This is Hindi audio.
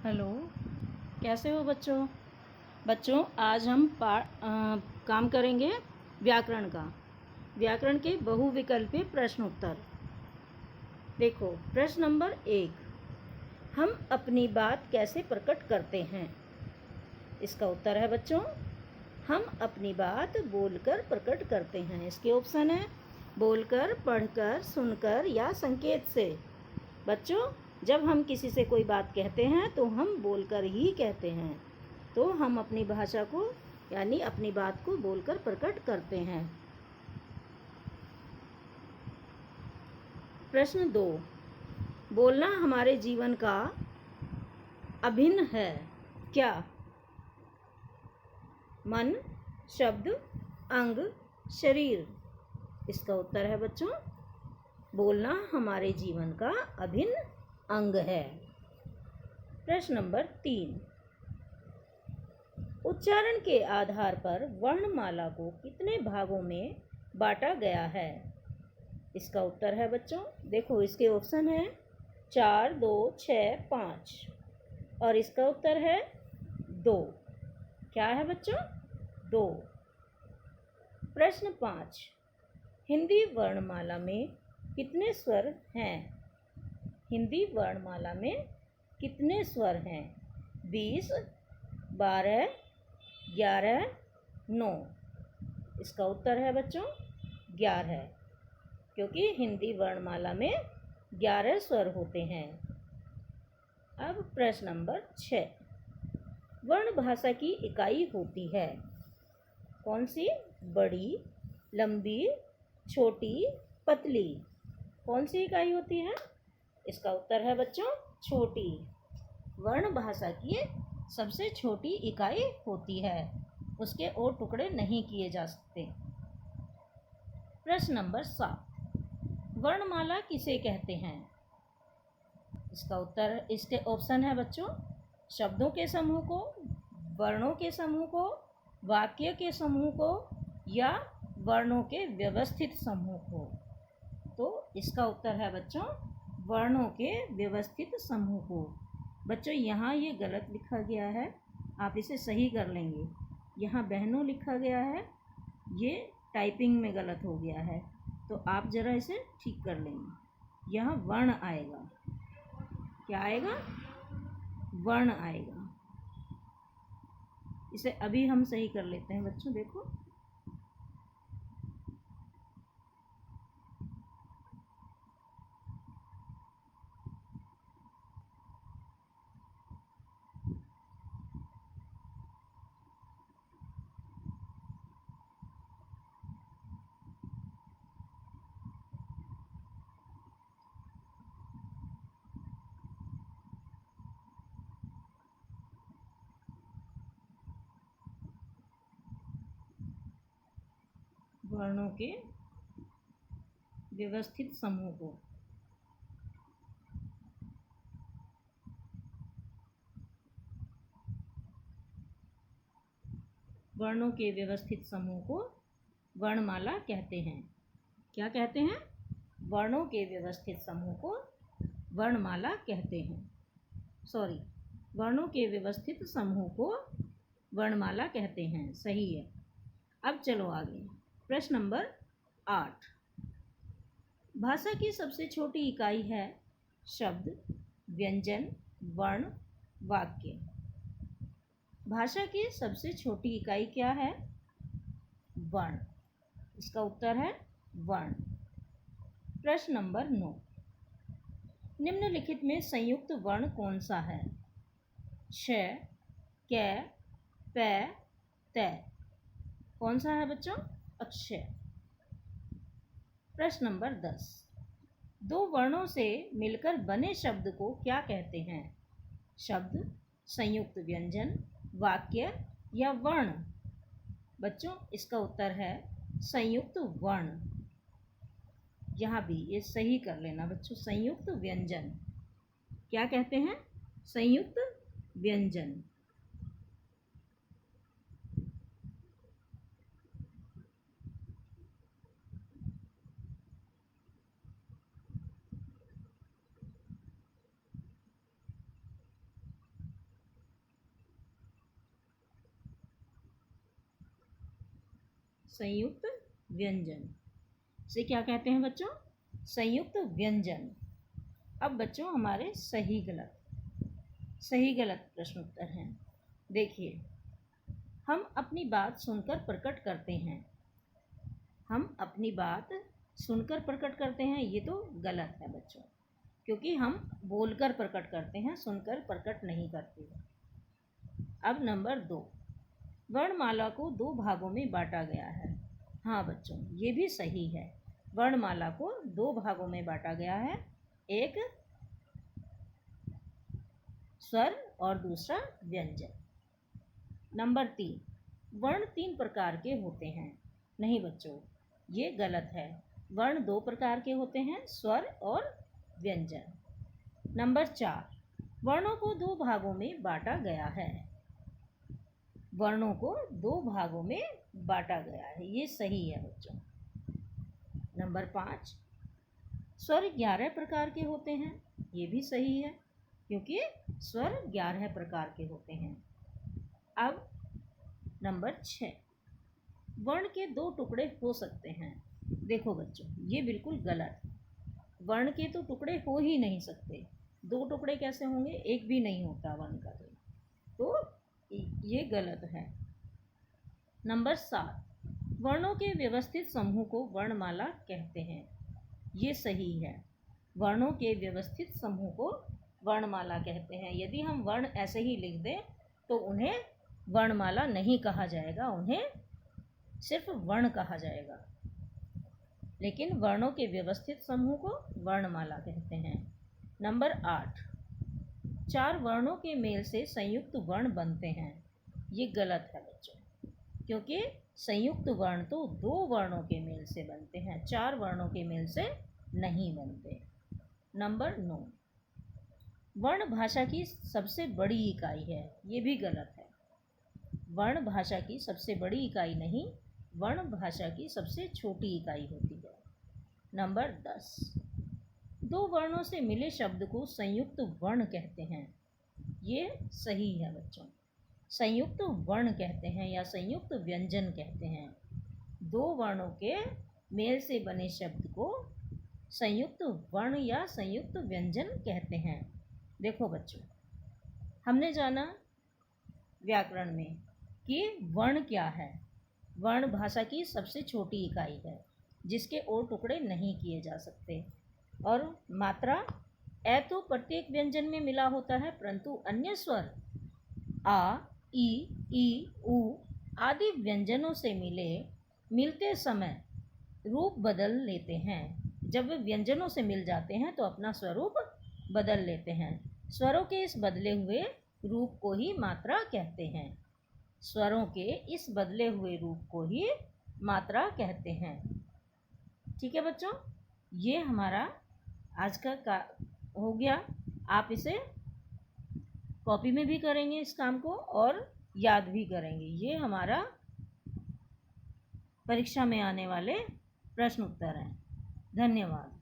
हेलो, कैसे हो बच्चों? बच्चों आज हम काम करेंगे व्याकरण का। व्याकरण के बहुविकल्पीय प्रश्न उत्तर। देखो प्रश्न नंबर 1, हम अपनी बात कैसे प्रकट करते हैं? इसका उत्तर है बच्चों, हम अपनी बात बोलकर प्रकट करते हैं। इसके ऑप्शन है बोलकर, पढ़कर, सुनकर या संकेत से। बच्चों जब हम किसी से कोई बात कहते हैं तो हम बोलकर ही कहते हैं, तो हम अपनी भाषा को यानी अपनी बात को बोलकर प्रकट करते हैं। प्रश्न 2, बोलना हमारे जीवन का अभिन्न है क्या? मन, शब्द, अंग, शरीर। इसका उत्तर है बच्चों, बोलना हमारे जीवन का अभिन्न अंग है। प्रश्न नंबर 3, उच्चारण के आधार पर वर्णमाला को कितने भागों में बांटा गया है? इसका उत्तर है बच्चों, देखो इसके ऑप्शन है 4, 2, 6, 5 और इसका उत्तर है 2। क्या है बच्चों? 2। प्रश्न 5, हिंदी वर्णमाला में कितने स्वर हैं? हिंदी वर्णमाला में कितने स्वर हैं? 20, 12, 11, 9। इसका उत्तर है बच्चों 11, क्योंकि हिंदी वर्णमाला में 11 स्वर होते हैं। अब प्रश्न नंबर 6, वर्ण भाषा की इकाई होती है कौन सी? बड़ी, लंबी, छोटी, पतली। कौन सी इकाई होती है? इसका उत्तर है बच्चों छोटी। वर्ण भाषा की सबसे छोटी इकाई होती है, उसके और टुकड़े नहीं किए जा सकते। प्रश्न नंबर 7, वर्णमाला किसे कहते हैं? इसका उत्तर, इसके ऑप्शन है बच्चों, शब्दों के समूह को, वर्णों के समूह को, वाक्य के समूह को या वर्णों के व्यवस्थित समूह को। तो इसका उत्तर है बच्चों वर्णों के व्यवस्थित समूह को। बच्चों यहाँ ये गलत लिखा गया है, आप इसे सही कर लेंगे। यहाँ बहनों लिखा गया है, ये टाइपिंग में गलत हो गया है, तो आप ज़रा इसे ठीक कर लेंगे। यहाँ वर्ण आएगा। क्या आएगा? वर्ण आएगा। इसे अभी हम सही कर लेते हैं बच्चों। देखो वर्णों के व्यवस्थित समूह को। वर्णों के व्यवस्थित समूह को वर्णमाला कहते हैं। क्या कहते हैं? वर्णों के व्यवस्थित समूह को वर्णमाला कहते हैं। सॉरी, वर्णों के व्यवस्थित समूह को वर्णमाला कहते हैं। सही है। अब चलो आगे। प्रश्न नंबर 8, भाषा की सबसे छोटी इकाई है शब्द, व्यंजन, वर्ण, वाक्य। भाषा की सबसे छोटी इकाई क्या है? वर्ण। इसका उत्तर है वर्ण। प्रश्न नंबर 9, निम्नलिखित में संयुक्त वर्ण कौन सा है? श, क, प, त। कौन सा है बच्चों? अक्षय। प्रश्न नंबर 10, दो वर्णों से मिलकर बने शब्द को क्या कहते हैं? शब्द, संयुक्त व्यंजन, वाक्य या वर्ण? बच्चों इसका उत्तर है संयुक्त वर्ण। यहाँ भी ये सही कर लेना बच्चों, संयुक्त व्यंजन। क्या कहते हैं? संयुक्त व्यंजन। संयुक्त व्यंजन से क्या कहते हैं बच्चों? संयुक्त व्यंजन। अब बच्चों हमारे सही गलत प्रश्न उत्तर हैं। देखिए, हम अपनी बात सुनकर प्रकट करते हैं। हम अपनी बात सुनकर प्रकट करते हैं, ये तो गलत है बच्चों, क्योंकि हम बोलकर प्रकट करते हैं, सुनकर प्रकट नहीं करते। अब नंबर 2, वर्णमाला को 2 भागों में बांटा गया है। हाँ बच्चों, ये भी सही है। वर्णमाला को 2 भागों में बांटा गया है, एक स्वर और दूसरा व्यंजन। नंबर 3, वर्ण 3 प्रकार के होते हैं। नहीं बच्चों, ये गलत है। वर्ण 2 प्रकार के होते हैं, स्वर और व्यंजन। नंबर 4, वर्णों को 2 भागों में बांटा गया है। वर्णों को 2 भागों में बांटा गया है, ये सही है बच्चों। नंबर 5, स्वर 11 प्रकार के होते हैं। ये भी सही है, क्योंकि स्वर 11 प्रकार के होते हैं। अब नंबर 6, वर्ण के 2 टुकड़े हो सकते हैं। देखो बच्चों, ये बिल्कुल गलत है। वर्ण के तो टुकड़े हो ही नहीं सकते। 2 टुकड़े कैसे होंगे? एक भी नहीं होता वर्ण का, तो ये गलत है। नंबर 7, वर्णों के व्यवस्थित समूह को वर्णमाला कहते हैं। ये सही है। वर्णों के व्यवस्थित समूह को वर्णमाला कहते हैं। यदि हम वर्ण ऐसे ही लिख दें तो उन्हें वर्णमाला नहीं कहा जाएगा, उन्हें सिर्फ वर्ण कहा जाएगा। लेकिन वर्णों के व्यवस्थित समूह को वर्णमाला कहते हैं। नंबर 8, 4 वर्णों के मेल से संयुक्त वर्ण बनते हैं। ये गलत है बच्चों, क्योंकि संयुक्त वर्ण तो 2 वर्णों के मेल से बनते हैं, 4 वर्णों के मेल से नहीं बनते। नंबर 9, वर्ण भाषा की सबसे बड़ी इकाई है। ये भी गलत है। वर्ण भाषा की सबसे बड़ी इकाई नहीं, वर्ण भाषा की सबसे छोटी इकाई होती है। नंबर 10, 2 वर्णों से मिले शब्द को संयुक्त वर्ण कहते हैं। ये सही है बच्चों। संयुक्त वर्ण कहते हैं या संयुक्त व्यंजन कहते हैं। 2 वर्णों के मेल से बने शब्द को संयुक्त वर्ण या संयुक्त व्यंजन कहते हैं। देखो बच्चों, हमने जाना व्याकरण में कि वर्ण क्या है। वर्ण भाषा की सबसे छोटी इकाई है, जिसके और टुकड़े नहीं किए जा सकते। और मात्रा ए तो प्रत्येक व्यंजन में मिला होता है, परंतु अन्य स्वर आ, ई, उ आदि व्यंजनों से मिलते समय रूप बदल लेते हैं। जब वे व्यंजनों से मिल जाते हैं तो अपना स्वरूप बदल लेते हैं। स्वरों के इस बदले हुए रूप को ही मात्रा कहते हैं। स्वरों के इस बदले हुए रूप को ही मात्रा कहते हैं। ठीक है बच्चों, ये हमारा आज का हो गया। आप इसे कॉपी में भी करेंगे इस काम को और याद भी करेंगे। ये हमारा परीक्षा में आने वाले प्रश्न उत्तर हैं। धन्यवाद।